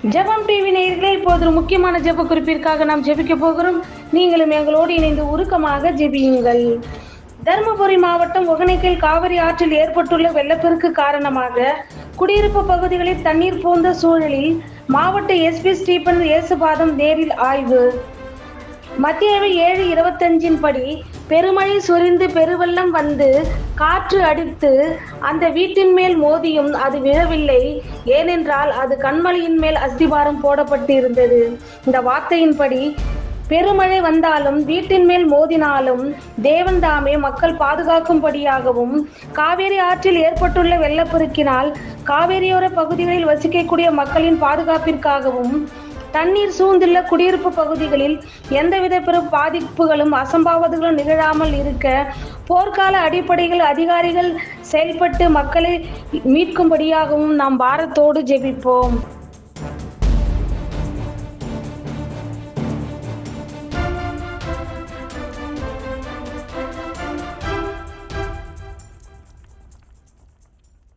ஜெபம் டிவி நேயர்களே, இப்போது ஒரு முக்கியமான ஜெப குறிப்பிற்காக நாம் ஜெபிக்க போகிறோம். நீங்களும் எங்களோடு இணைந்து உருக்கமாக ஜெபியுங்கள். தருமபுரி மாவட்டம் ஒகேனக்கல் காவிரி ஆற்றில் ஏற்பட்டுள்ள வெள்ளப்பெருக்கு காரணமாக குடியிருப்பு பகுதிகளில் தண்ணீர் புகுந்த சூழலில் மாவட்ட எஸ்பி ஸ்டீபன் இயேசுபாதம் நேரில் ஆய்வு. மத்திய 7:25 படி பெருமழை சொரிந்து பெருவெள்ளம் வந்து காற்று அடித்து அந்த வீட்டின் மேல் மோதியும் அது விழவில்லை. ஏனென்றால் அது கண்மலையின் மேல் அஸ்திபாரம் போடப்பட்டு இருந்தது. இந்த வார்த்தையின்படி பெருமழை வந்தாலும் வீட்டின் மேல் மோதினாலும் தேவன் தாமே மக்கள் பாதுகாக்கும்படியாகவும் காவேரி ஆற்றில் ஏற்பட்டுள்ள வெள்ளப்பெருக்கினால் காவேரியோர பகுதிகளில் வசிக்கக்கூடிய மக்களின் பாதுகாப்பிற்காகவும் தண்ணீர் சூழ்ந்துள்ள குடியிருப்பு பகுதிகளில் எந்தவித பெரும் பாதிப்புகளும் அசம்பாவிதங்களும் நிகழாமல் இருக்க போர்க்கால அடிப்படையில் அதிகாரிகள் செயல்பட்டு மக்களை மீட்கும்படியாகவும் நாம் பாரத்தோடு ஜெபிப்போம்.